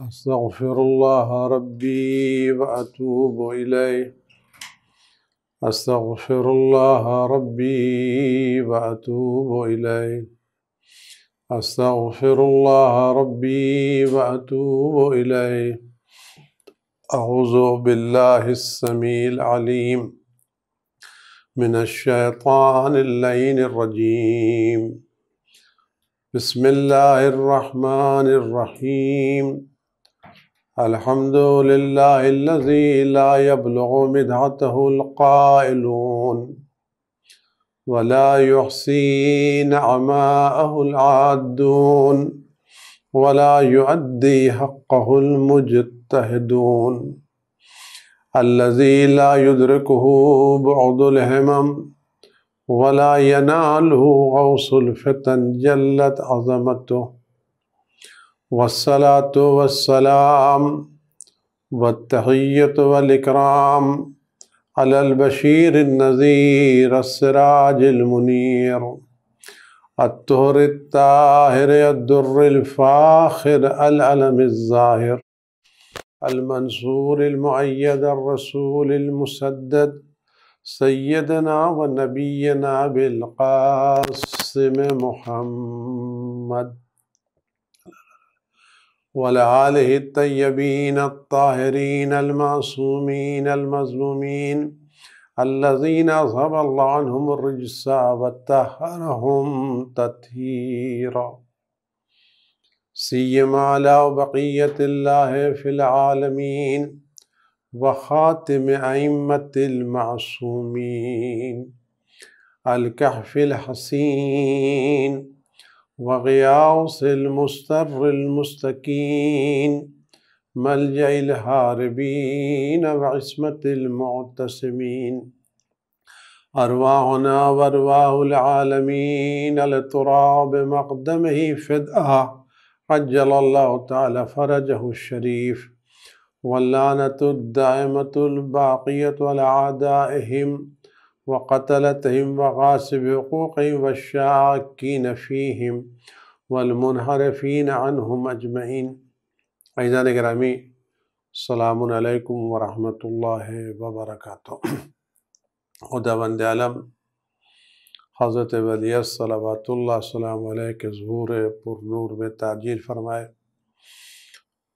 أستغفر الله ربي وأتوب إليه أستغفر الله ربي وأتوب إليه أستغفر الله ربي وأتوب إليه أعوذ بالله السميع العليم من الشيطان اللعين الرجيم بسم الله الرحمن الرحيم الحمد لله الذي لا يبلغ مدحته القائلون ولا يحصي نعماءه العادون ولا يؤدي حقه المجتهدون الذي لا يدركه بعد الهمم ولا يناله غوص الفتن جلت عظمته والصلاة والسلام والتحية والإكرام على البشير النذير السراج المنير الطهر الطاهر الدر الفاخر العلم الظاهر المنصور المؤيد الرسول المسدد سيدنا ونبينا بالقاسم محمد وعلى آله الطيبين الطاهرين المعصومين المظلومين الذين أذهب الله عنهم الرجس وطهرهم تطهيرا سيما على بقية الله في العالمين وخاتم أئمة المعصومين الكهف الحسين وغياث المستر المستكين ملجأ الهاربين وعصمة المعتصمين أرواحنا وأرواح العالمين لتراب مقدمه فداء عجل الله تعالى فرجه الشريف واللعنة الدائمة الباقية على أعدائهم وقتلتهم وغاصب حقوقهم والشاكين فيهم والمنحرفين عنهم أجمعين عزیزان گرامی السلام علیکم ورحمۃ اللہ وبرکاتہ۔ خداوند عالم حضرت ولی صلوات اللہ السلام علیہ کے ظہور پر نور میں تعجیل فرمائے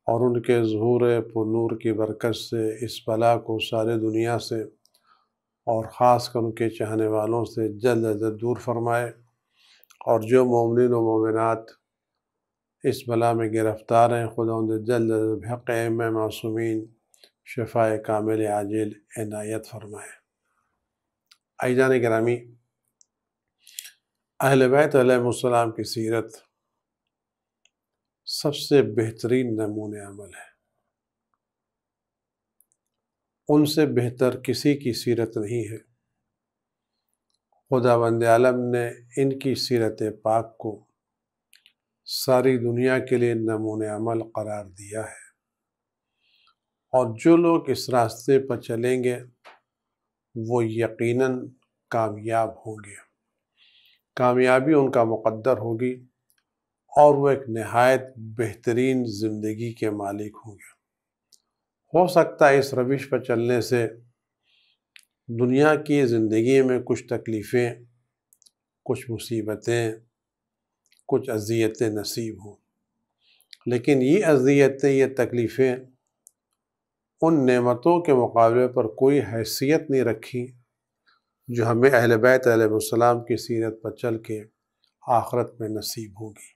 اور ان کے ظہور پر نور کی برکت سے اس بلا کو سارے دنیا سے اور خاص کر ان کے چاہنے والوں سے جلد از جلد دور فرمائے، اور جو مومنین و مومنات اس بلا میں گرفتار ہیں خداوند جلد از جلد بحق ائمہ معصومین شفاء کامل عاجل عنایت فرمائے۔ عزیزان گرامی، اہل بیت علیہ السلام کی سیرت سب سے بہترین نمونِ عمل ہے، ان سے بہتر کسی کی سیرت نہیں ہے۔ خداوند عالم نے ان کی سیرت پاک کو ساری دنیا کے لیے نمونِ عمل قرار دیا ہے، اور جو لوگ اس راستے پر چلیں گے وہ یقیناً کامیاب ہوں گے، کامیابی ان کا مقدر ہوگی، اور وہ ایک نہایت بہترین زندگی کے مالک ہوں گے۔ ہو سکتا ہے اس روش پر چلنے سے دنیا کی زندگی میں کچھ تکلیفیں، کچھ مصیبتیں، کچھ اذیتیں نصیب ہوں، لیکن یہ اذیتیں، یہ تکلیفیں ان نعمتوں کے مقابلے پر کوئی حیثیت نہیں رکھی جو ہمیں اہل بیت علیہ السلام کی سیرت پر چل کے آخرت میں نصیب ہوگی۔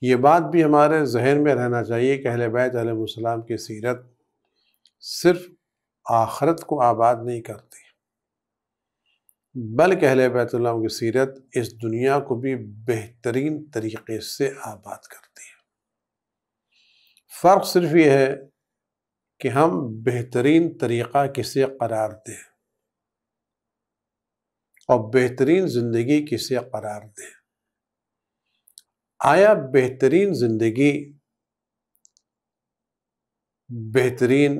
یہ بات بھی ہمارے ذہن میں رہنا چاہیے کہ اہل بیت علیہ السلام کی سیرت صرف آخرت کو آباد نہیں کرتی، بلکہ اہل بیت اللہ کی سیرت اس دنیا کو بھی بہترین طریقے سے آباد کرتی ہے۔ فرق صرف یہ ہے کہ ہم بہترین طریقہ کسے قرار دیں اور بہترین زندگی کسے قرار دیں۔ آیا بہترین زندگی، بہترین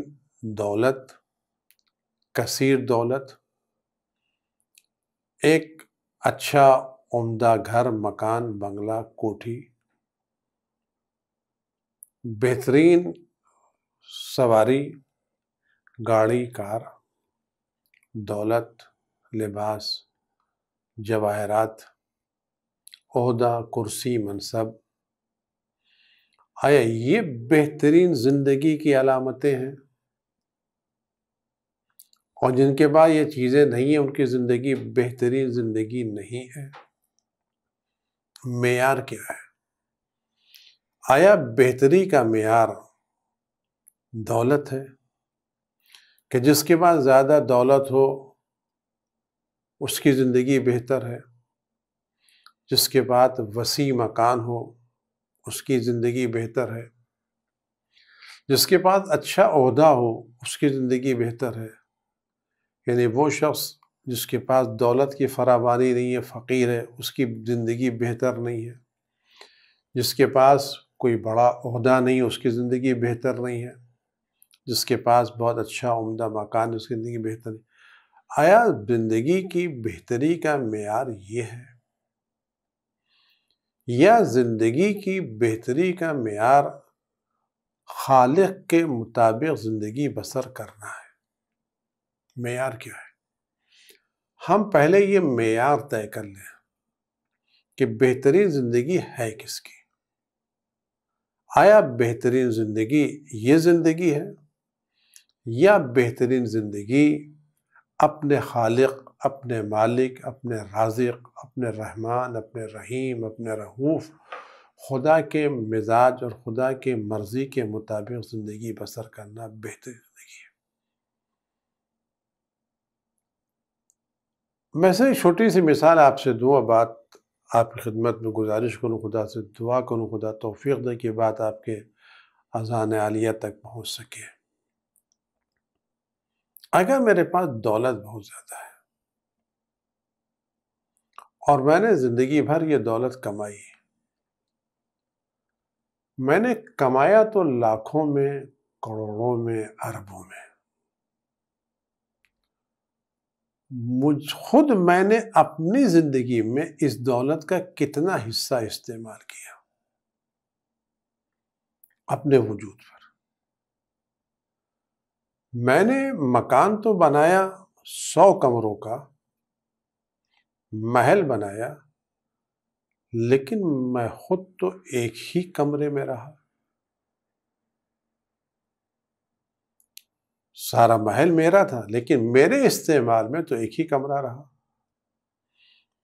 دولت، کثیر دولت، ایک اچھا عمدہ گھر، مکان، بنگلہ، کوٹھی، بہترین سواری، گاڑی، کار، دولت، لباس، جواہرات، عہدہ، کرسی، منصب، آیا یہ بہترین زندگی کی علامتیں ہیں؟ اور جن کے بعد یہ چیزیں نہیں ہیں ان کی زندگی بہترین زندگی نہیں ہے۔ معیار کیا ہے؟ آیا بہتری کا معیار دولت ہے کہ جس کے پاس زیادہ دولت ہو اس کی زندگی بہتر ہے، جس کے پاس وسیع مکان ہو اس کی زندگی بہتر ہے، جس کے پاس اچھا عہدہ ہو اس کی زندگی بہتر ہے؟ یعنی وہ شخص جس کے پاس دولت کی فراوانی نہیں ہے، فقیر ہے، اس کی زندگی بہتر نہیں ہے۔ جس کے پاس کوئی بڑا عہدہ نہیں، اس کی زندگی بہتر نہیں ہے۔ جس کے پاس بہت اچھا عمدہ مکان، اس کی زندگی بہتر نہیں۔ آیا زندگی کی بہتری کا معیار یہ ہے؟ یا زندگی کی بہتری کا معیار خالق کے مطابق زندگی بسر کرنا ہے؟ معیار کیا ہے؟ ہم پہلے یہ معیار طے کر لیں کہ بہترین زندگی ہے کس کی۔ آیا بہترین زندگی یہ زندگی ہے، یا بہترین زندگی اپنے خالق، اپنے مالک، اپنے رازق، اپنے رحمان، اپنے رحیم، اپنے رؤوف، خدا کے مزاج اور خدا کے مرضی کے مطابق زندگی بسر کرنا بہترین زندگی ہے؟ میں سے چھوٹی سی مثال آپ سے دوں، بات آپ کی خدمت میں گزارش کروں، خدا سے دعا کروں خدا توفیق دے کہ بات آپ کے اذان عالیہ تک پہنچ سکے۔ اگر میرے پاس دولت بہت زیادہ ہے اور میں نے زندگی بھر یہ دولت کمائی، میں نے کمایا تو لاکھوں میں، کروڑوں میں، اربوں میں، خود میں نے اپنی زندگی میں اس دولت کا کتنا حصہ استعمال کیا اپنے وجود پر؟ میں نے مکان تو بنایا 100 کمروں کا، محل بنایا، لیکن میں خود تو ایک ہی کمرے میں رہا۔ سارا محل میرا تھا لیکن میرے استعمال میں تو ایک ہی کمرہ رہا،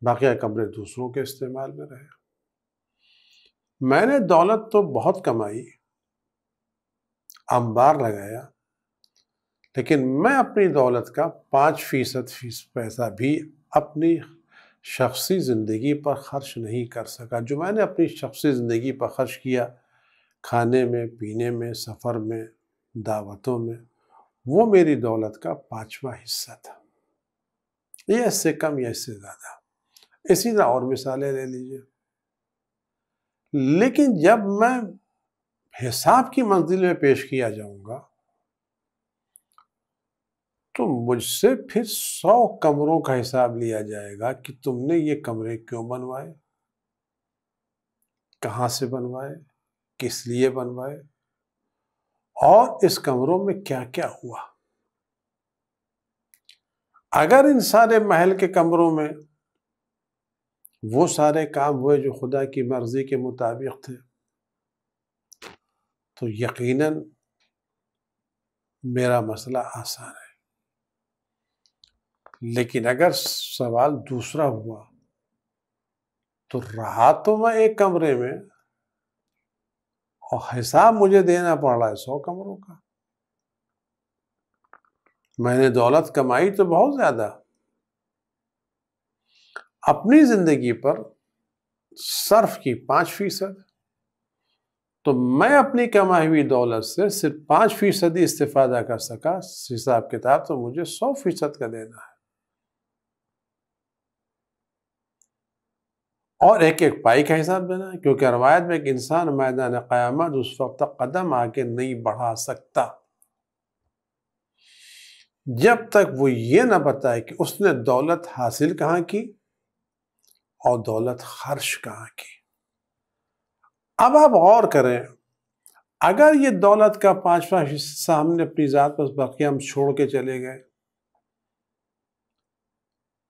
باقی کمرے دوسروں کے استعمال میں رہے۔ میں نے دولت تو بہت کمائی، انبار لگایا، لیکن میں اپنی دولت کا 5% پیسہ بھی اپنی شخصی زندگی پر خرچ نہیں کر سکا۔ جو میں نے اپنی شخصی زندگی پر خرچ کیا، کھانے میں، پینے میں، سفر میں، دعوتوں میں، وہ میری دولت کا 5واں حصہ تھا، یہ اس سے کم یا اس سے زیادہ۔ اسی طرح اور مثالیں لے لیجئے۔ لیکن جب میں حساب کی منزل میں پیش کیا جاؤں گا تو مجھ سے پھر 100 کمروں کا حساب لیا جائے گا کہ تم نے یہ کمرے کیوں بنوائے، کہاں سے بنوائے، کس لیے بنوائے، اور اس کمروں میں کیا کیا ہوا۔ اگر ان سارے محل کے کمروں میں وہ سارے کام ہوئے جو خدا کی مرضی کے مطابق تھے تو یقیناً میرا مسئلہ آسان ہے۔ لیکن اگر سوال دوسرا ہوا تو رہا تو میں ایک کمرے میں اور حساب مجھے دینا پڑ رہا ہے 100 کمروں کا۔ میں نے دولت کمائی تو بہت زیادہ، اپنی زندگی پر صرف کی 5%، تو میں اپنی کمائی ہوئی دولت سے صرف 5% استفادہ کر سکا، حساب کتاب تو مجھے 100% کا دینا ہے، اور ایک ایک پائی کا حساب دینا ہے، کیونکہ روایت میں ایک انسان میدان قیامت اس وقت تک قدم آگے نہیں بڑھا سکتا جب تک وہ یہ نہ بتائے کہ اس نے دولت حاصل کہاں کی اور دولت خرچ کہاں کی۔ اب آپ غور کریں، اگر یہ دولت کا 5واں حصہ ہم نے اپنی ذات پر باقی ہم چھوڑ کے چلے گئے،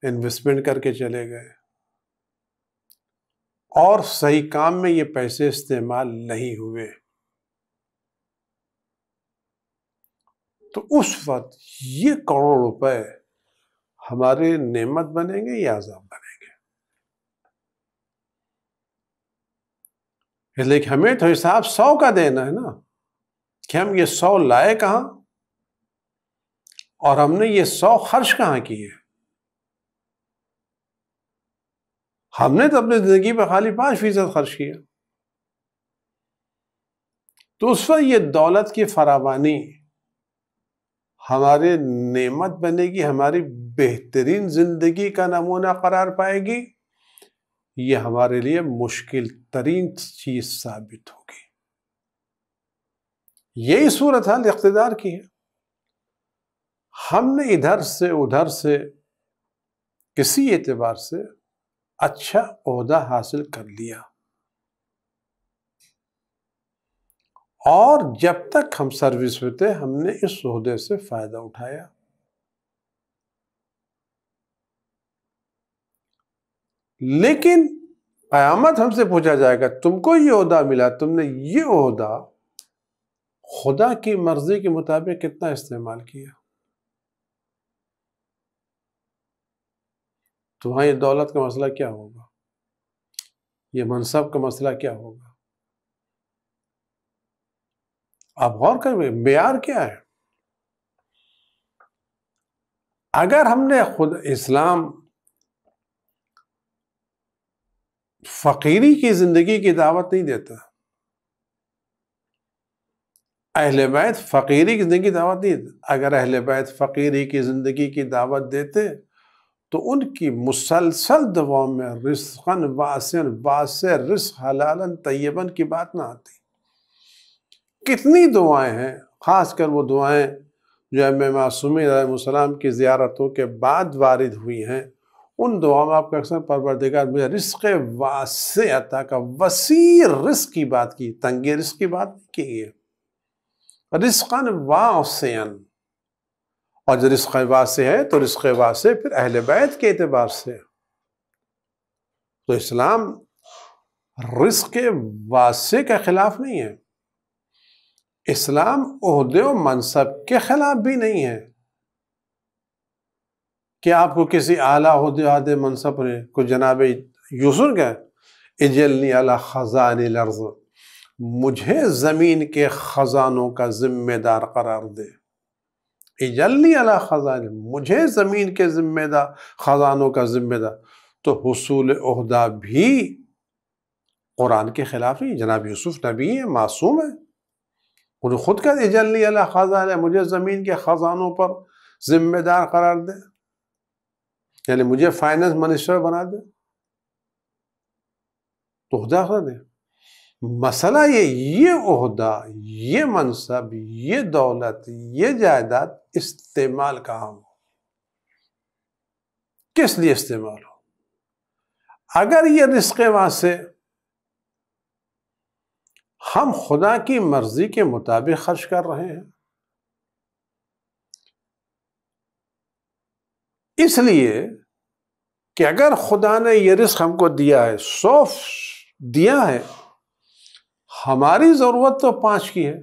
انویسٹمنٹ کر کے چلے گئے، اور صحیح کام میں یہ پیسے استعمال نہیں ہوئے، تو اس وقت یہ کروڑ روپے ہمارے نعمت بنیں گے یا عذاب بنیں گے؟ لیکن ہمیں تو حساب 100 کا دینا ہے نا، کہ ہم یہ 100 لائے کہاں اور ہم نے یہ 100 خرچ کہاں کیے۔ ہم نے تو اپنی زندگی پہ خالی 5% خرچ کیا، تو اس وقت یہ دولت کی فراوانی ہمارے نعمت بنے گی، ہماری بہترین زندگی کا نمونہ قرار پائے گی، یہ ہمارے لیے مشکل ترین چیز ثابت ہوگی۔ یہی صورتحال اقتدار کی ہے۔ ہم نے ادھر سے ادھر سے کسی اعتبار سے اچھا عہدہ حاصل کر لیا، اور جب تک ہم سروس میں تھے ہم نے اس عہدے سے فائدہ اٹھایا، لیکن قیامت ہم سے پوچھا جائے گا تم کو یہ عہدہ ملا، تم نے یہ عہدہ خدا کی مرضی کے مطابق کتنا استعمال کیا؟ تمہاری دولت کا مسئلہ کیا ہوگا؟ یہ منصب کا مسئلہ کیا ہوگا؟ آپ غور کریں، معیار کیا ہے؟ اگر ہم نے خود اسلام فقیری کی زندگی کی دعوت نہیں دیتا، اہل بیت فقیری کی زندگی کی دعوت نہیں دیتا، اگر اہل بیت فقیری کی زندگی کی دعوت دیتے تو ان کی مسلسل دعاؤں میں رزقاً واسعاً واسع رزق حلالاً طیباً کی بات نہ آتی۔ کتنی دعائیں ہیں، خاص کر وہ دعائیں جو امام معصومین علیہ السلام کی زیارتوں کے بعد وارد ہوئی ہیں، ان دعاؤں میں آپ کا اکثر پروردگار مجھے رزق واسع عطا کا، وسیع رزق کی بات کی، تنگی رزق کی بات نہیں کی ہے، رزقاً واسعاً۔ اور جو رزق واسع ہے تو رزق واسع پھر اہل بیت کے اعتبار سے، تو اسلام رزق واسع کے خلاف نہیں ہے، اسلام عہدے و منصب کے خلاف بھی نہیں ہے کہ آپ کو کسی اعلیٰ عہدے منصب نے، کوئی جناب یوسف کا اجلنی علی خزائن الارض، مجھے زمین کے خزانوں کا ذمہ دار قرار دے، اجلنی علی خزائن، مجھے زمین کے ذمہ دار، خزانوں کا ذمہ دار، تو حصول عہدہ بھی قرآن کے خلاف نہیں۔ جناب یوسف نبی ہیں، معصوم ہیں، انہوں خود کا اجلنی علی خزائن، مجھے زمین کے خزانوں پر ذمہ دار قرار دے، یعنی مجھے فائنانس منسٹر بنا دے، تو عہدہ کر دے۔ مسئلہ یہ عہدہ، یہ منصب، یہ دولت، یہ جائیداد استعمال کہاں ہو، کس لیے استعمال ہو؟ اگر یہ رزق واسع ہم خدا کی مرضی کے مطابق خرچ کر رہے ہیں، اس لیے کہ اگر خدا نے یہ رزق ہم کو دیا ہے، 100 دیا ہے، ہماری ضرورت تو 5 کی ہے،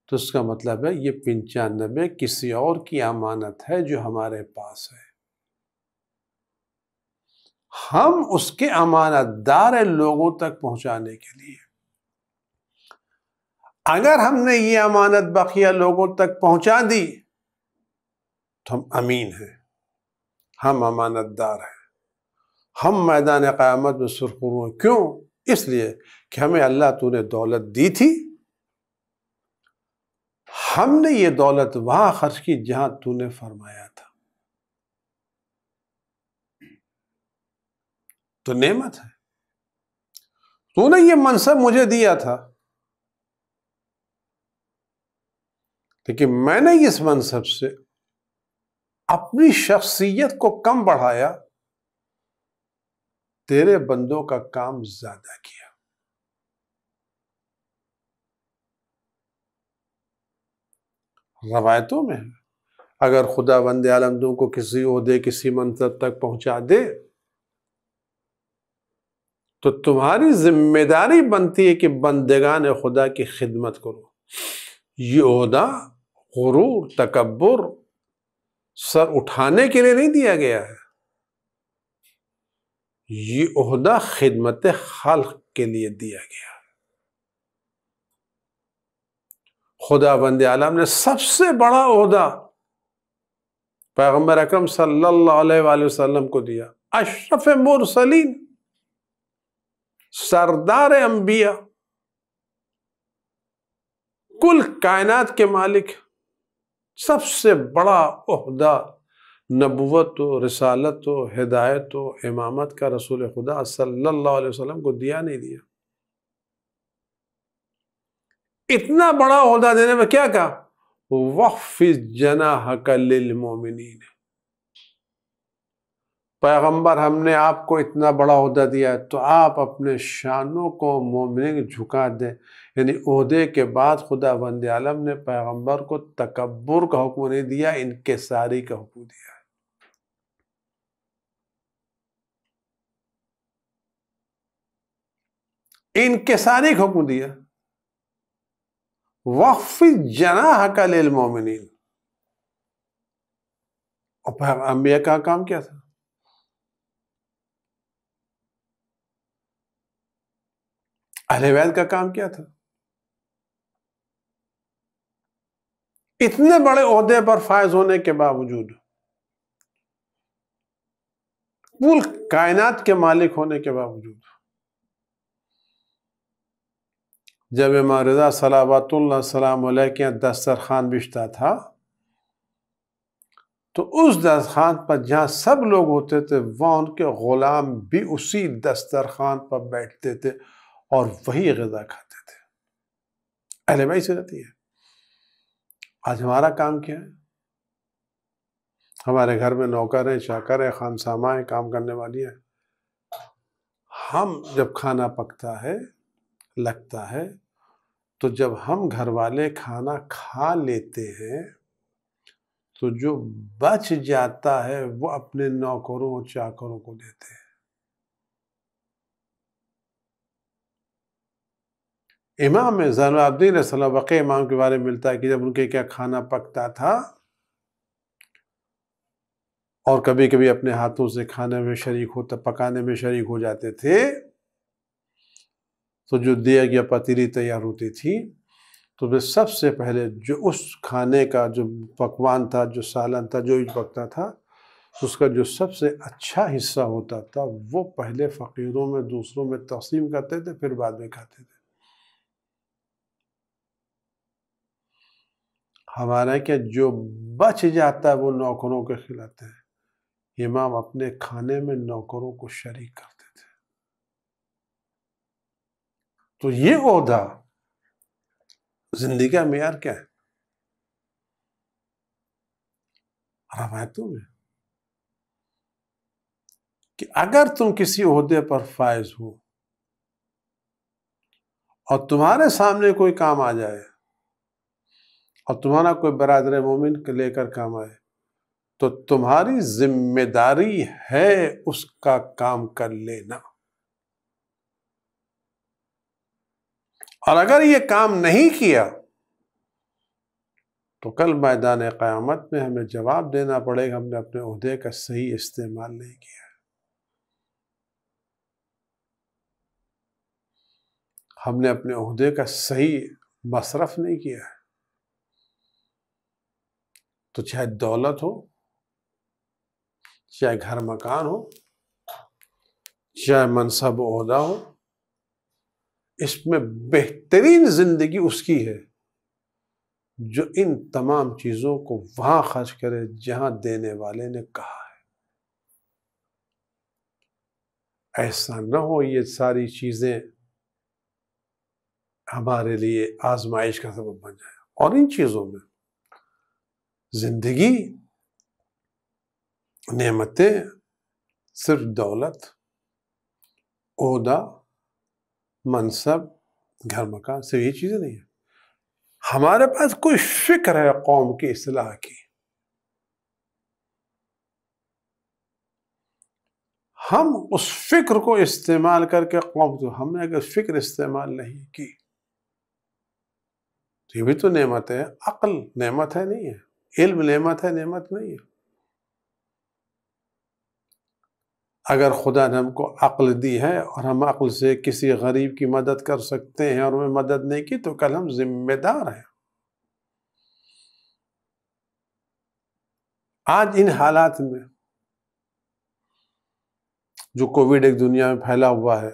تو اس کا مطلب ہے یہ 95 کسی اور کی امانت ہے جو ہمارے پاس ہے، ہم اس کے امانت دار ہیں لوگوں تک پہنچانے کے لیے۔ اگر ہم نے یہ امانت بقیہ لوگوں تک پہنچا دی تو ہم امین ہیں، ہم امانت دار ہیں، ہم میدان قیامت میں سرخرو ہیں۔ کیوں؟ اس لیے کہ ہمیں اللہ تو نے دولت دی تھی، ہم نے یہ دولت وہاں خرچ کی جہاں تو نے فرمایا تھا، تو نعمت ہے۔ تو نے یہ منصب مجھے دیا تھا، لیکن میں نے اس منصب سے اپنی شخصیت کو کم بڑھایا، تیرے بندوں کا کام زیادہ کیا۔ روایتوں میں ہے اگر خدا بند عالم تم کو کسی عہدے کسی منصب تک پہنچا دے تو تمہاری ذمہ داری بنتی ہے کہ بندگان خدا کی خدمت کرو. یہ عہدہ غرور تکبر سر اٹھانے کے لیے نہیں دیا گیا ہے، یہ عہدہ خدمت خلق کے لیے دیا گیا. خدا بند عالم نے سب سے بڑا عہدہ پیغمبر اکرم صلی اللہ علیہ وآلہ وسلم کو دیا، اشرف مرسلین، سردار انبیاء، کل کائنات کے مالک. سب سے بڑا عہدہ نبوت و رسالت و ہدایت و امامت کا رسول خدا صلی اللہ علیہ وسلم کو دیا نہیں دیا. اتنا بڑا عہدہ دینے میں کیا کہا؟ وَخْفِضْ جَنَاحَكَ لِلْمُؤْمِنِينَ. پیغمبر ہم نے آپ کو اتنا بڑا عہدہ دیا ہے تو آپ اپنے شانوں کو مومنین جھکا دیں. یعنی عہدے کے بعد خدا بند عالم نے پیغمبر کو تکبر کا حکم نہیں دیا، انکساری کا حکم دیا. انکساری کا حکم دیا. وَخْفِضْ جَنَاحَكَ لِلْمُؤْمِنِينَ. اور انبیاء کا کام کیا تھا؟ اہل بیت کا کام کیا تھا؟ اتنے بڑے عہدے پر فائز ہونے کے باوجود، کل کائنات کے مالک ہونے کے باوجود، جب امام رضا صلوات اللہ السلام علیہ کے دسترخوان بچھتا تھا تو اس دسترخوان پر جہاں سب لوگ ہوتے تھے وہاں ان کے غلام بھی اسی دسترخوان پر بیٹھتے تھے اور وہی غذا کھاتے تھے. اہل بیت سے رہتی ہے. آج ہمارا کام کیا ہے؟ ہمارے گھر میں نوکر ہیں، چاکر ہیں، خانسامہ ہیں، کام کرنے والی ہیں. ہم جب کھانا پکتا ہے لگتا ہے تو جب ہم گھر والے کھانا کھا لیتے ہیں تو جو بچ جاتا ہے وہ اپنے نوکروں اور چاکروں کو دیتے ہیں. امام زین العابدین علیہ السلام واقعی امام کے بارے میں ملتا ہے کہ جب ان کے کیا کھانا پکتا تھا اور کبھی کبھی اپنے ہاتھوں سے کھانے میں شریک ہوتا، پکانے میں شریک ہو جاتے تھے تو جو دیگ یا پتیلی تیار ہوتی تھی تو وہ سب سے پہلے جو اس کھانے کا جو پکوان تھا، جو سالن تھا، جو بھی پکتا تھا، اس کا جو سب سے اچھا حصہ ہوتا تھا وہ پہلے فقیروں میں دوسروں میں تقسیم کرتے تھے، پھر بعد میں کھاتے تھے. ہمارا کیا جو بچ جاتا ہے وہ نوکروں کو کھلاتے ہیں. امام اپنے کھانے میں نوکروں کو شریک کرتے تھے. تو یہ عہدہ زندگی کا معیار کیا ہے؟ روایتوں میں کہ اگر تم کسی عہدے پر فائز ہو اور تمہارے سامنے کوئی کام آ جائے اور تمہارا کوئی برادر مومن لے کر کام آئے تو تمہاری ذمہ داری ہے اس کا کام کر لینا. اور اگر یہ کام نہیں کیا تو کل میدان قیامت میں ہمیں جواب دینا پڑے گا ہم نے اپنے عہدے کا صحیح استعمال نہیں کیا. ہم نے اپنے عہدے کا صحیح مصرف نہیں کیا ہے. تو چاہے دولت ہو، چاہے گھر مکان ہو، چاہے منصب و عہدہ ہو، اس میں بہترین زندگی اس کی ہے جو ان تمام چیزوں کو وہاں خرچ کرے جہاں دینے والے نے کہا ہے. ایسا نہ ہو یہ ساری چیزیں ہمارے لیے آزمائش کا سبب بن جائے. اور ان چیزوں میں زندگی، نعمتیں، صرف دولت، عہدہ، منصب، گھر مکان، صرف یہ چیزیں نہیں ہیں. ہمارے پاس کوئی فکر ہے قوم کی اصلاح کی، ہم اس فکر کو استعمال کر کے قوم کو، ہم نے اگر فکر استعمال نہیں کی، یہ بھی تو نعمت ہے. عقل نعمت ہے نہیں ہے، علم نعمت ہے نعمت نہیں ہے. اگر خدا نے ہم کو عقل دی ہے اور ہم عقل سے کسی غریب کی مدد کر سکتے ہیں اور ہمیں مدد نہیں کی، تو کل ہم ذمہ دار ہیں. آج ان حالات میں جو کووڈ ایک دنیا میں پھیلا ہوا ہے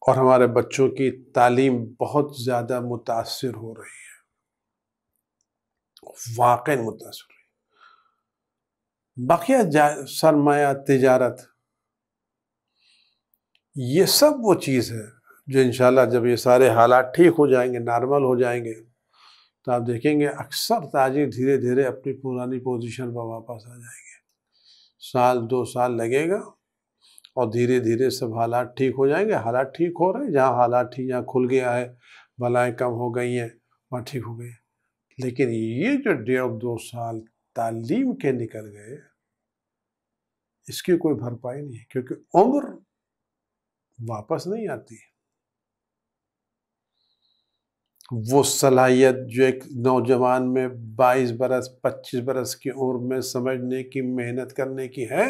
اور ہمارے بچوں کی تعلیم بہت زیادہ متاثر ہو رہی ہے، واقعی متاثر ہو رہی ہے. بقیہ سرمایہ، تجارت، یہ سب وہ چیز ہے جو انشاءاللہ جب یہ سارے حالات ٹھیک ہو جائیں گے، نارمل ہو جائیں گے، تو آپ دیکھیں گے اکثر تاجر دھیرے دھیرے اپنی پرانی پوزیشن پر واپس آ جائیں گے. 1-2 سال لگے گا اور دھیرے دھیرے سب حالات ٹھیک ہو جائیں گے. حالات ٹھیک ہو رہے ہیں، جہاں حالات ٹھیک، جہاں کھل گیا ہے، بلائیں کم ہو گئی ہیں، وہاں ٹھیک ہو گئی. لیکن یہ جو 1.5-2 سال تعلیم کے نکل گئے، اس کی کوئی بھرپائی نہیں ہے، کیونکہ عمر واپس نہیں آتی. وہ صلاحیت جو ایک نوجوان میں 22 برس 25 برس کی عمر میں سمجھنے کی، محنت کرنے کی ہے،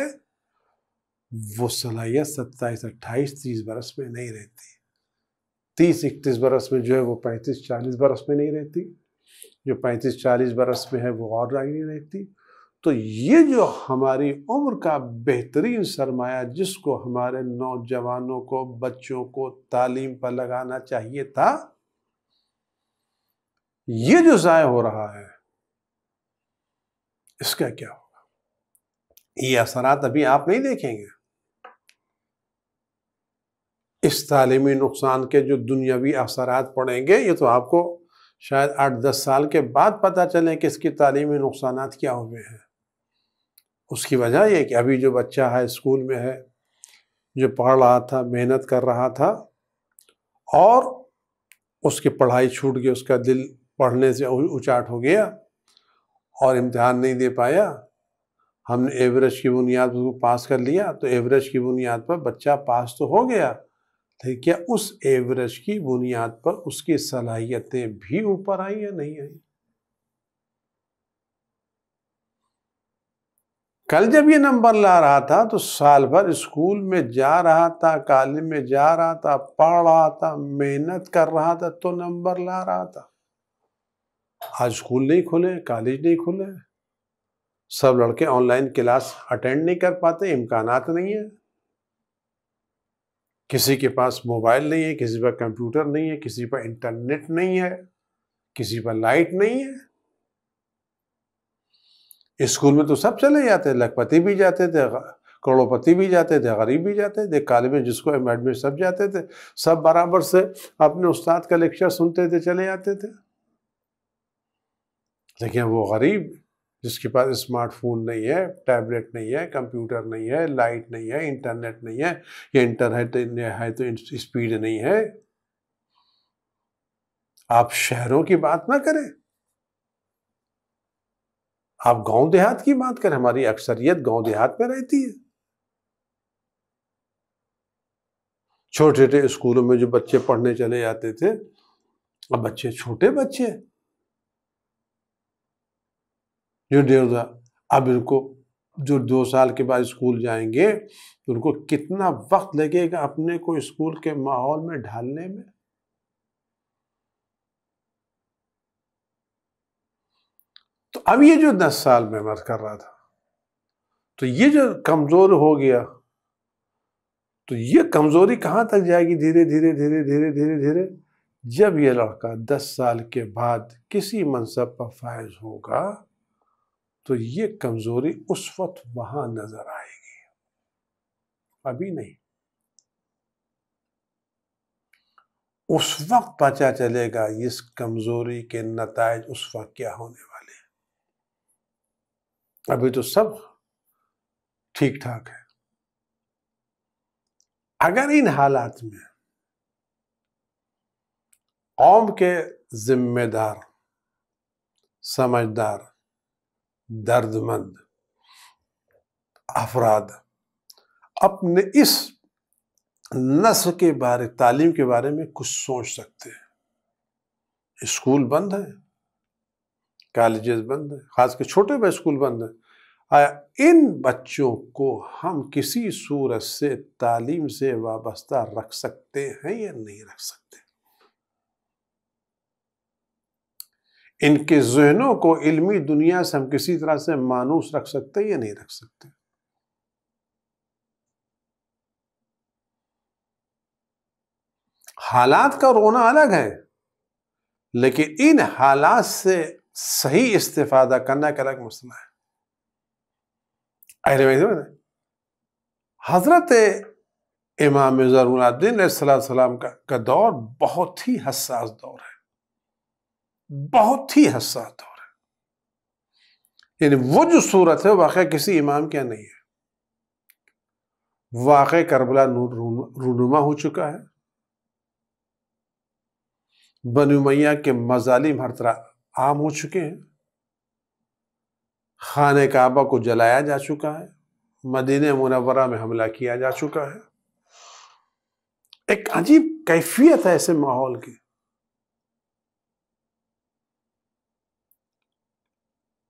وہ صلاحیت 27-28-30 برس میں نہیں رہتی. 30-31 برس میں جو ہے وہ 35-40 برس میں نہیں رہتی، جو 35-40 برس میں ہے وہ اور آگے نہیں رہتی. تو یہ جو ہماری عمر کا بہترین سرمایہ، جس کو ہمارے نوجوانوں کو، بچوں کو تعلیم پر لگانا چاہیے تھا، یہ جو ضائع ہو رہا ہے، اس کا کیا ہوگا؟ یہ اثرات ابھی آپ نہیں دیکھیں گے. اس تعلیمی نقصان کے جو دنیاوی اثرات پڑیں گے، یہ تو آپ کو شاید 8-10 سال کے بعد پتہ چلے کہ اس کی تعلیمی نقصانات کیا ہوئے ہیں. اس کی وجہ یہ کہ ابھی جو بچہ ہے، اسکول میں ہے، جو پڑھ رہا تھا، محنت کر رہا تھا، اور اس کی پڑھائی چھوٹ گئی، اس کا دل پڑھنے سے اچاٹ ہو گیا اور امتحان نہیں دے پایا. ہم نے ایوریج کی بنیاد پر پاس کر لیا، تو ایوریج کی بنیاد پر بچہ پاس تو ہو گیا، لیکن کیا اس ایوریج کی بنیاد پر اس کی صلاحیتیں بھی اوپر آئیں یا نہیں آئیں؟ کل جب یہ نمبر لا رہا تھا تو سال بھر اسکول میں جا رہا تھا، کالج میں جا رہا تھا، پڑھ رہا تھا، محنت کر رہا تھا، تو نمبر لا رہا تھا. آج اسکول نہیں کھلے، کالج نہیں کھلے، سب لڑکے آن لائن کلاس اٹینڈ نہیں کر پاتے، امکانات نہیں ہیں. کسی کے پاس موبائل نہیں ہے، کسی پر کمپیوٹر نہیں ہے، کسی پر انٹرنیٹ نہیں ہے، کسی پر لائٹ نہیں ہے. اسکول میں تو سب چلے جاتے، لکھپتی بھی جاتے تھے، کروڑ پتی بھی جاتے تھے، غریب بھی جاتے تھے. کالج میں جس کو ایڈمٹ سب جاتے تھے، سب برابر سے اپنے استاد کا لیکچر سنتے تھے، چلے جاتے تھے. لیکن وہ غریب جس کے پاس اسمارٹ فون نہیں ہے، ٹیبلٹ نہیں ہے، کمپیوٹر نہیں ہے، لائٹ نہیں ہے، انٹرنیٹ نہیں ہے، یا انٹرنیٹ ہے تو اسپیڈ نہیں ہے. آپ شہروں کی بات نہ کریں، آپ گاؤں دیہات کی بات کریں. ہماری اکثریت گاؤں دیہات میں رہتی ہے. چھوٹے چھوٹے اسکولوں میں جو بچے پڑھنے چلے جاتے تھے، اب بچے چھوٹے بچے جو اب ان کو جو 2 سال کے بعد اسکول جائیں گے، تو ان کو کتنا وقت لگے گا اپنے کو اسکول کے ماحول میں ڈھالنے میں. تو اب یہ جو 10 سال میں عمر کر رہا تھا، تو یہ جو کمزور ہو گیا، تو یہ کمزوری کہاں تک جائے گی؟ دھیرے دھیرے دھیرے دھیرے دھیرے دھیرے جب یہ لڑکا 10 سال کے بعد کسی منصب پر فائز ہوگا، تو یہ کمزوری اس وقت وہاں نظر آئے گی، ابھی نہیں. اس وقت پتہ چلے گا اس کمزوری کے نتائج اس وقت کیا ہونے والے ہیں. ابھی تو سب ٹھیک ٹھاک ہے. اگر ان حالات میں قوم کے ذمہ دار، سمجھدار، درد مند افراد اپنے اس نسل کے بارے، تعلیم کے بارے میں کچھ سوچ سکتے ہیں۔ اسکول بند ہیں، کالجز بند ہیں، خاص کر چھوٹے بڑے اسکول بند ہیں۔ آیا ان بچوں کو ہم کسی صورت سے تعلیم سے وابستہ رکھ سکتے ہیں یا نہیں رکھ سکتے؟ ان کے ذہنوں کو علمی دنیا سے ہم کسی طرح سے مانوس رکھ سکتے ہیں یا نہیں رکھ سکتے؟ حالات کا رونا الگ ہے، لیکن ان حالات سے صحیح استفادہ کرنا ایک الگ مسئلہ ہے۔ حضرت امام زین العابدین علیہ السلام کا دور بہت ہی حساس دور ہے، بہت ہی حساس دور ہے۔ یعنی وہ جو صورت ہے واقعہ کسی امام کیا نہیں ہے۔ واقع کربلا رونما ہو چکا ہے، بنو امیہ کے مظالم ہر طرح عام ہو چکے ہیں، خانہ کعبہ کو جلایا جا چکا ہے، مدینہ منورہ میں حملہ کیا جا چکا ہے۔ ایک عجیب کیفیت ہے ایسے ماحول کی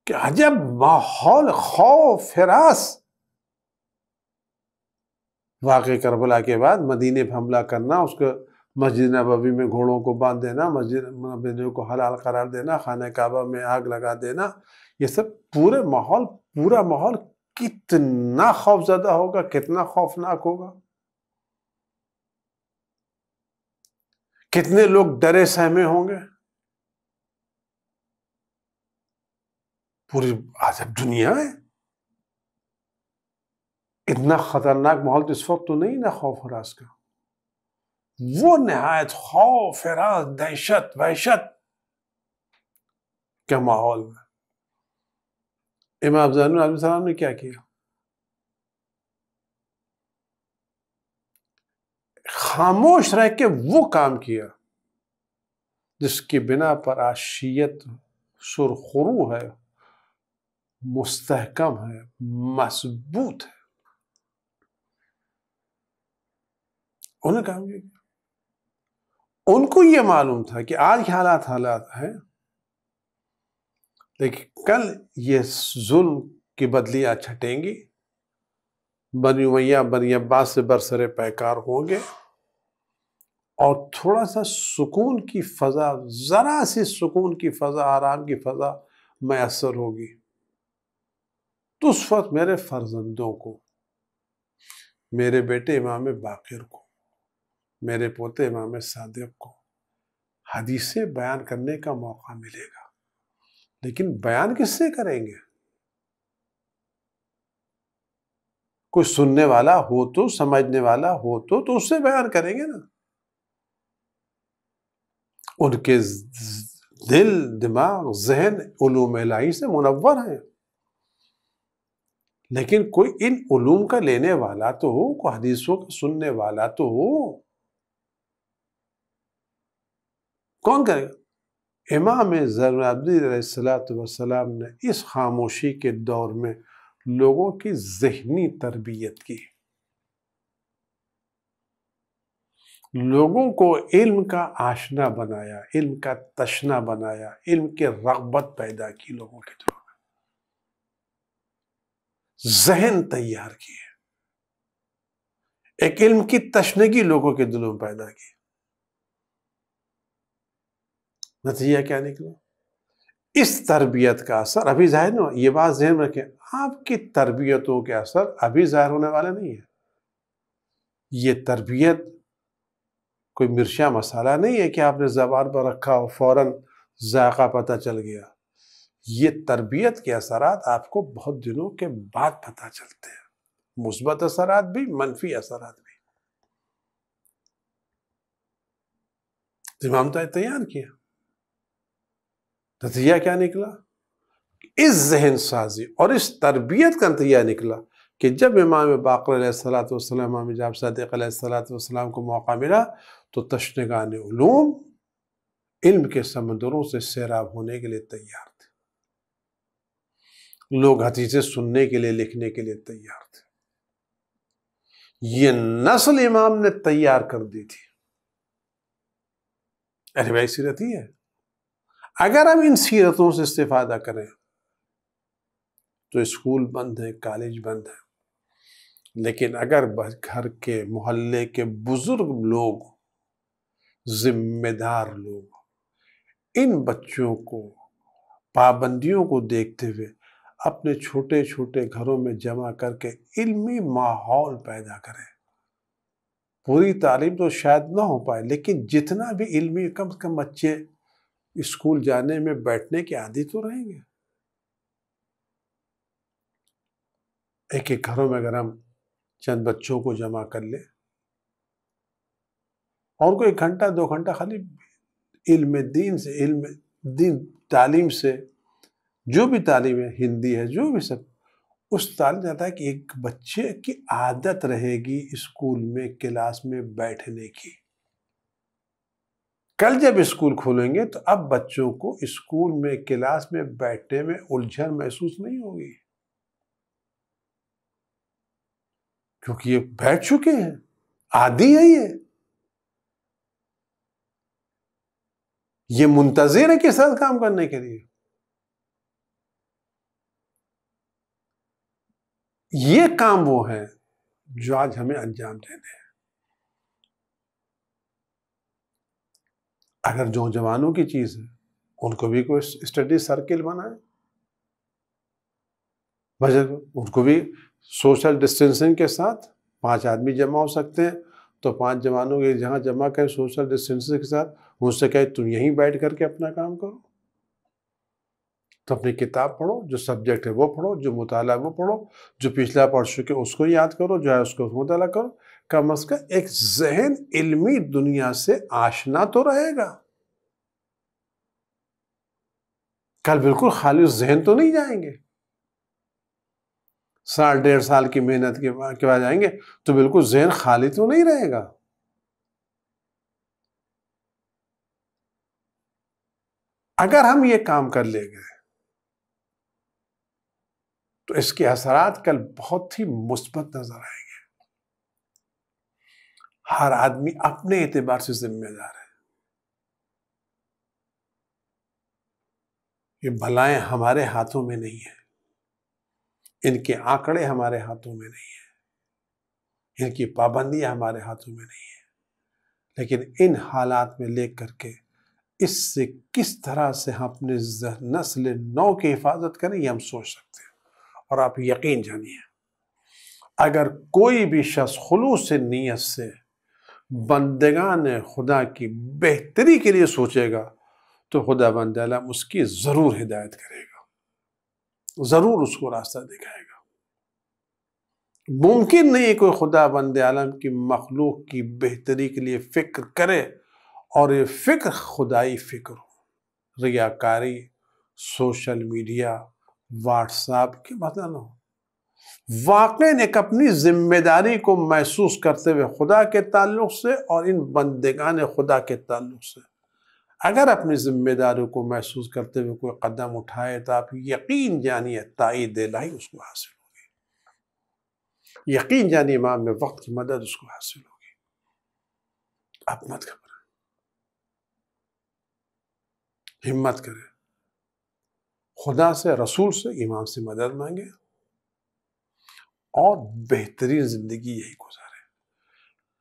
کہ عجب ماحول خوف ہراس۔ واقع کربلا کے بعد مدینے پہ حملہ کرنا، اس کو مسجد نبوی میں گھوڑوں کو باندھ دینا، مسجد نبوی کو حلال قرار دینا، خانہ کعبہ میں آگ لگا دینا، یہ سب پورا ماحول کتنا خوف زدہ ہوگا، کتنا خوفناک ہوگا، کتنے لوگ ڈرے سہمے ہوں گے۔ پوری عجب دنیا ہے۔ اتنا خطرناک ماحول اس وقت تو نہیں نا خوف ہراس کا، وہ نہایت خوف ہراس، دہشت، وحشت کے ماحول میں امام زین علیہ السلام نے کیا کیا؟ خاموش رہ کے وہ کام کیا جس کی بنا پر آج شیعت سرخرو ہے، مستحکم ہے، مضبوط ہے۔ انہوں نے کام کیا، ان کو یہ معلوم تھا کہ آج کے حالات ہیں، لیکن کل یہ ظلم کی بدلیاں چھٹیں گی، بنی امیہ بنی عباس سے برسر پیکار ہوں گے، اور تھوڑا سا سکون کی فضا، ذرا سی سکون کی فضا، آرام کی فضا میسر ہوگی۔ تو اس وقت میرے فرزندوں کو، میرے بیٹے امام باقر کو، میرے پوتے امام صادق کو حدیثیں بیان کرنے کا موقع ملے گا۔ لیکن بیان کس سے کریں گے؟ کوئی سننے والا ہو تو، سمجھنے والا ہو تو اس سے بیان کریں گے نا۔ ان کے دل، دماغ، ذہن علوم الہی سے منور ہیں، لیکن کوئی ان علوم کا لینے والا تو ہو، کوئی حدیثوں کا سننے والا تو ہو۔ کون کرے گا؟ امام زین العابدین علیہ السلام نے اس خاموشی کے دور میں لوگوں کی ذہنی تربیت کی، لوگوں کو علم کا آشنا بنایا، علم کا تشنا بنایا، علم کے رغبت پیدا کی، لوگوں کے دلوں میں ذہن تیار کیے، ایک علم کی تشنگی لوگوں کے دلوں میں پیدا کی۔ نتیجہ کیا نکلا؟ اس تربیت کا اثر ابھی ظاہر نہیں ہوا۔ یہ بات ذہن میں رکھیں، آپ کی تربیتوں کے اثر ابھی ظاہر ہونے والا نہیں ہے۔ یہ تربیت کوئی مرچا مسالہ نہیں ہے کہ آپ نے زبان پر رکھا اور فوراً ذائقہ پتہ چل گیا۔ یہ تربیت کے اثرات آپ کو بہت دنوں کے بعد پتہ چلتے ہیں، مثبت اثرات بھی، منفی اثرات بھی۔ امام نے تیار کیا، نتیجہ کیا نکلا؟ اس ذہن سازی اور اس تربیت کا نتیجہ نکلا کہ جب امام باقر علیہ السلام، امام جعفر صادق علیہ السلام کو موقع ملا تو تشنگان علوم علم کے سمندروں سے سیراب ہونے کے لیے تیار تھے، لوگ حدیثیں سننے کے لیے، لکھنے کے لیے تیار تھے۔ یہ نسل امام نے تیار کر دی تھی۔ اہل سیرت ہی ہے۔ اگر ہم ان سیرتوں سے استفادہ کریں تو اسکول بند ہیں، کالج بند ہیں، لیکن اگر گھر کے، محلے کے بزرگ لوگ، ذمہ دار لوگ ان بچوں کو، پابندیوں کو دیکھتے ہوئے اپنے چھوٹے چھوٹے گھروں میں جمع کر کے علمی ماحول پیدا کریں، پوری تعلیم تو شاید نہ ہو پائے لیکن جتنا بھی علمی، کم سے کم بچے اسکول جانے میں بیٹھنے کے عادی تو رہیں گے۔ ایک ایک گھروں میں اگر ہم چند بچوں کو جمع کر لیں اور کوئی 1 گھنٹہ 2 گھنٹہ خالی علم دین سے، علم دین تعلیم سے، جو بھی تعلیم ہے، ہندی ہے، جو بھی سب، اس تعلیم جاتا ہے کہ ایک بچے کی عادت رہے گی اسکول میں، کلاس میں بیٹھنے کی۔ کل جب اسکول کھولیں گے تو اب بچوں کو اسکول میں، کلاس میں بیٹھنے میں الجھن محسوس نہیں ہوگی، کیونکہ یہ بیٹھ چکے ہیں، عادی ہے، یہ منتظر ہے کس ساتھ کام کرنے کے لیے۔ یہ کام وہ ہیں جو آج ہمیں انجام دینے ہیں۔ اگر نوجوانوں کی چیز ہے، ان کو بھی کوئی اسٹڈی سرکل بنائے، ان کو بھی سوشل ڈسٹینسنگ کے ساتھ 5 آدمی جمع ہو سکتے ہیں تو 5 جوانوں کے جہاں جمع کریں سوشل ڈسٹینسنگ کے ساتھ، ان سے کہے تم یہیں بیٹھ کر کے اپنا کام کرو، تو اپنی کتاب پڑھو، جو سبجیکٹ ہے وہ پڑھو، جو مطالعہ وہ پڑھو، جو پچھلا پڑھ چکے اس کو یاد کرو، جو ہے اس کو مطالعہ کرو، کم از کم ایک ذہن علمی دنیا سے آشنا تو رہے گا۔ کل بالکل خالی ذہن تو نہیں جائیں گے، 1.5 سال کی محنت کے بعد جائیں گے تو بالکل ذہن خالی تو نہیں رہے گا۔ اگر ہم یہ کام کر لیں گے تو اس کے اثرات کل بہت ہی مثبت نظر آئیں گے۔ ہر آدمی اپنے اعتبار سے ذمہ دار ہے۔ یہ بلائیں ہمارے ہاتھوں میں نہیں ہیں، ان کے آنکڑے ہمارے ہاتھوں میں نہیں ہیں، ان کی پابندیاں ہمارے ہاتھوں میں نہیں ہیں، لیکن ان حالات میں لے کر کے اس سے کس طرح سے ہم اپنے نسل نو کی حفاظت کریں یہ ہم سوچ سکتے ہیں۔ اور آپ یقین جانیے، اگر کوئی بھی شخص خلوص نیت سے بندگان خدا کی بہتری کے لیے سوچے گا تو خدا بند عالم اس کی ضرور ہدایت کرے گا، ضرور اس کو راستہ دکھائے گا۔ ممکن نہیں کوئی خدا بند عالم کی مخلوق کی بہتری کے لیے فکر کرے اور یہ فکر خدائی فکر ہو، ریاکاری، سوشل میڈیا، واٹس ایپ کے مطلب نہ ہو، واقعی ایک اپنی ذمہ داری کو محسوس کرتے ہوئے خدا کے تعلق سے اور ان بندگان خدا کے تعلق سے اگر اپنی ذمہ داری کو محسوس کرتے ہوئے کوئی قدم اٹھائے تو آپ یقین جانیے تائید الہی اس کو حاصل ہوگی، یقین جانیے امام وقت کی مدد اس کو حاصل ہوگی۔ آپ مت گھبرائیں، ہمت کریں، خدا سے، رسول سے، امام سے مدد مانگے اور بہترین زندگی یہی گزارے۔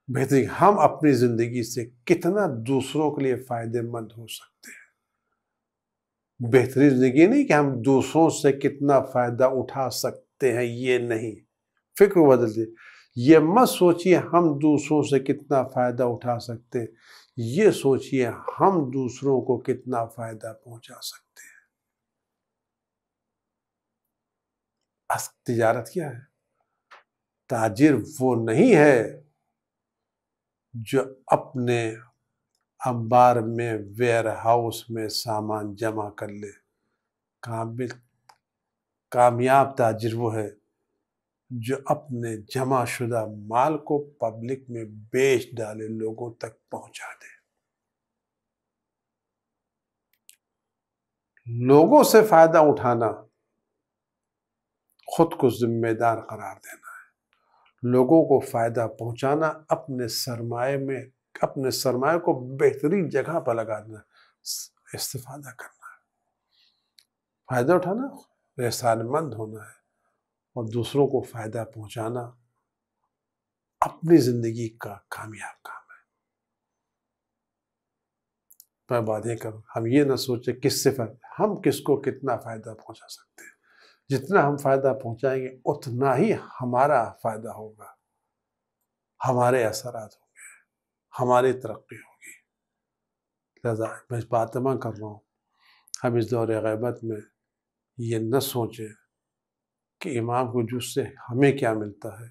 بہترین ہم اپنی زندگی سے کتنا دوسروں کے لیے فائدہ مند ہو سکتے ہیں۔ بہترین زندگی نہیں کہ ہم دوسروں سے کتنا فائدہ اٹھا سکتے ہیں، یہ نہیں، فکر کو بدل دیں۔ یہ مت سوچئے ہم دوسروں سے کتنا فائدہ اٹھا سکتے ہیں، یہ سوچئے ہم دوسروں کو کتنا فائدہ پہنچا سکتے ہیں۔ تجارت کیا ہے؟ تاجر وہ نہیں ہے جو اپنے انبار میں، ویئر ہاؤس میں سامان جمع کر لے۔ کامیاب تاجر وہ ہے جو اپنے جمع شدہ مال کو پبلک میں بیچ ڈالے، لوگوں تک پہنچا دے۔ لوگوں سے فائدہ اٹھانا خود کو ذمہ دار قرار دینا ہے، لوگوں کو فائدہ پہنچانا، اپنے سرمایہ کو بہترین جگہ پر لگانا، استفادہ کرنا ہے، فائدہ اٹھانا، احسان مند ہونا ہے، اور دوسروں کو فائدہ پہنچانا اپنی زندگی کا کامیاب کام ہے۔ میں باتیں کروں، ہم یہ نہ سوچیں کس سے ہم کس کو کتنا فائدہ پہنچا سکتے ہیں، جتنا ہم فائدہ پہنچائیں گے اتنا ہی ہمارا فائدہ ہوگا، ہمارے اثرات ہوں گے، ہماری ترقی ہوگی۔ لہذا میں اس بات تمام کر رہا ہوں، ہم اس دور غیبت میں یہ نہ سوچیں کہ امام کو جس سے ہمیں کیا ملتا ہے،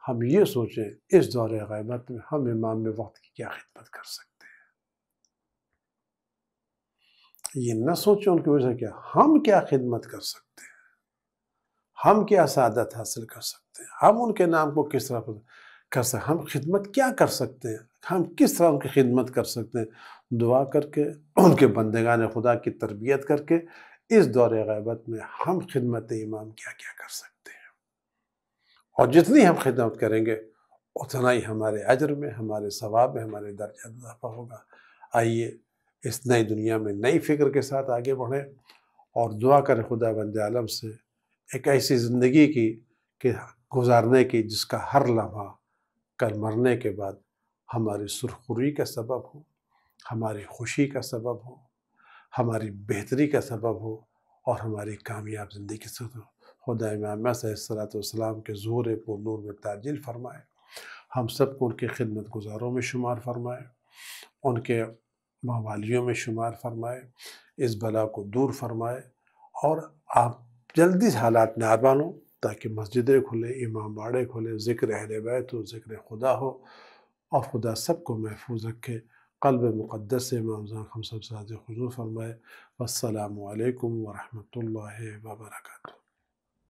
ہم یہ سوچیں اس دور غیبت میں ہم امام وقت کی کیا خدمت کر سکتے ہیں۔ یہ نہ سوچیں ان کی وجہ سے کیا ہم کیا خدمت کر سکتے ہیں، ہم کیا سعادت حاصل کر سکتے ہیں، ہم ان کے نام کو کس طرح کر سکتے ہیں، ہم خدمت کیا کر سکتے ہیں، ہم کس طرح ان کی خدمت کر سکتے ہیں، دعا کر کے ان کے بندگان خدا کی تربیت کر کے اس دور غیبت میں ہم خدمت امام کیا کیا کر سکتے ہیں، اور جتنی ہم خدمت کریں گے اتنا ہی ہمارے اجر میں، ہمارے ثواب میں، ہمارے درجہ اضافہ ہوگا۔ آئیے اس نئی دنیا میں نئی فکر کے ساتھ آگے بڑھیں اور دعا کریں خدا بند عالم سے ایک ایسی زندگی کی کہ گزارنے کی جس کا ہر لمحہ کل مرنے کے بعد ہماری سرخروئی کا سبب ہو، ہماری خوشی کا سبب ہو، ہماری بہتری کا سبب ہو، اور ہماری کامیاب زندگی سے خدا امام علیہ السلام کے ظہور پر نور میں تعجیل فرمائے، ہم سب کو ان کے خدمت گزاروں میں شمار فرمائے، ان کے موالیوں میں شمار فرمائے، اس بلا کو دور فرمائے، اور آپ جلدی حالات میں آبان ہوں تاکہ مسجدیں کھلے، امام باڑے کھلے، ذکر اہل بیت ہو، ذکر خدا ہو، اور خدا سب کو محفوظ رکھے، قلب مقدس سے امام ہم سب سے حضور فرمائے۔ والسلام علیکم ورحمۃ اللہ وبرکاتہ۔